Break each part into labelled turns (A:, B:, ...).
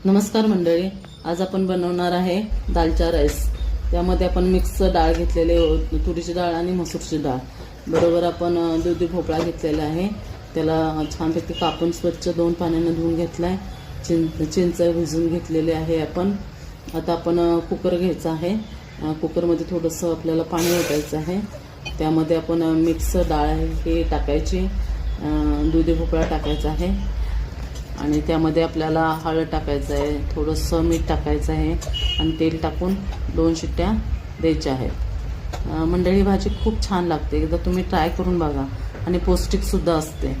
A: नमस्कार मंडळी, आज आपण बनवणार आहे दालचा राईस। त्यामध्ये आपण मिक्स डाळ घेतलेले, तुरीची डाळ आणि मसूरची डाळ, बरोबर आपण दुधी भोपळा घेतलेला आहे। त्याला छानपैकी कापून स्वच्छ 2 पाण्याने धुवून घेतलाय। चिंच भिजवून घेतलेले आहे आपण। आता आपण कुकर घ्यायचा आहे। कुकरमध्ये थोडंसं आपल्याला पाणी ओतायचं आहे। त्यामध्ये आपण मिक्स डाळ आहे हे टाकायची, दुधी भोपळा टाकायचा आहे आणि त्यामध्ये आपल्याला हळद टाकायचं आहे, थोडंसं मीठ टाकायचं आहे आणि तेल टाकून 2 शिट्ट्या द्यायच्या आहेत। मंडळी भाजी खूप छान लागते, एकदा तुम्ही ट्राय करून बघा आणि पौष्टिकसुद्धा असते।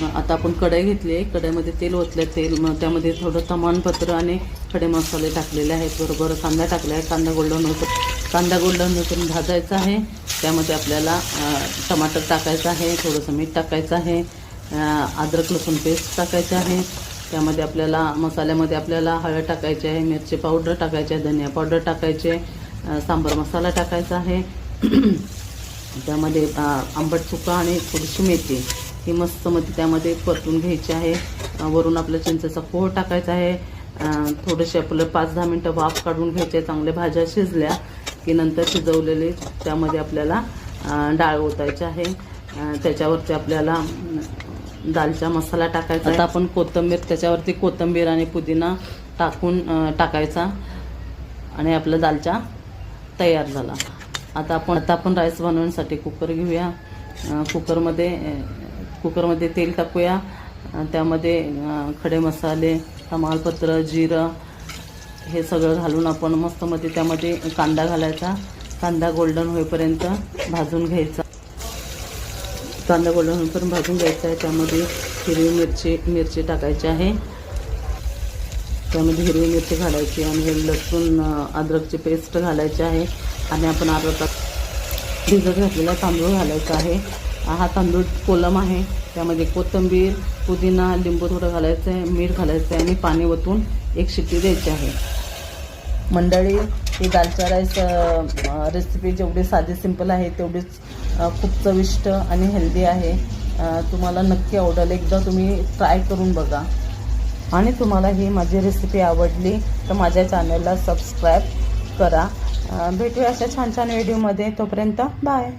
A: आता आपण कढई घेतली आहे, कढईमध्ये तेल ओतलं, मग त्यामध्ये थोडं तमालपत्र आणि खडे मसाले टाकलेले आहेत, बरोबर कांदा टाकला आहे। कांदा गोल्डन होतं भाजायचा आहे। त्यामध्ये आपल्याला टमाटर टाकायचं आहे, थोडंसं मीठ टाकायचं आहे, अद्रक लसूण पेस्ट टाकायचे आहे। त्यामध्ये आपल्याला मसाल्यामध्ये आपल्याला हळद टाकायची आहे, मिरची पावडर टाकायची आहे, धनिया पावडर टाकायचे, सांबार मसाला टाकायचा आहे। त्यामध्ये आंबट चुका आणि थोडीशी मेथी ही मस्त मध्ये त्यामध्ये परतून घ्यायची आहे। वरून आपलं चिंचेचा कोळ टाकायचा आहे। थोडेसे आपलं 5-10 मिनटं वाफ काढून घ्यायचे। चांगले भाज्या शिजल्या की नंतर शिजवलेले त्यामध्ये आपल्याला डाळ ओतायची आहे। त्याच्यावरती आपल्याला दालचा मसाला टाकायचा। आता आपण त्याच्यावरती कोथिंबीर आणि पुदिना टाकायचा आणि आपला दालचा तयार झाला। आता आपण राईस बनवण्यासाठी कुकर घेऊया। कुकरमध्ये तेल टाकूया। त्यामध्ये खडे मसाले, तमालपत्र, जिरं हे सगळं घालून आपण मस्तमध्ये त्यामध्ये कांदा घालायचा। कांदा गोल्डन होईपर्यंत भाजून घ्यायचा। भाजून घ्यायचा आहे। त्यामध्ये हिरवी मिरची टाकायची आहे। त्यामध्ये हिरवी मिरची घालायची आणि लसूण अद्रकची पेस्ट घालायची आहे आणि आपण अर्धा तास भिजत घातलेला तांदूळ घालायचा आहे। हा तांदूळ कोलम आहे। त्यामध्ये कोथिंबीर, पुदिना, लिंबू थोडं घालायचं आहे, मीठ घालायचं आहे आणि पाणी ओतून 1 शिट्टी द्यायची आहे। मंडळी, ही दालचा राईस रेसिपी जेवढी साधी सिंपल आहे तेवढीच खूप चविष्ट आणि हेल्दी आहे। तुम्हाला नक्की आवडेल, एकदा तुम्ही ट्राय करून बघा। आणि तुम्हाला ही माझी रेसिपी आवडली तर माझ्या चॅनलला सबस्क्राईब करा। भेटूया अशा छान छान व्हिडिओमध्ये, तोपर्यंत बाय।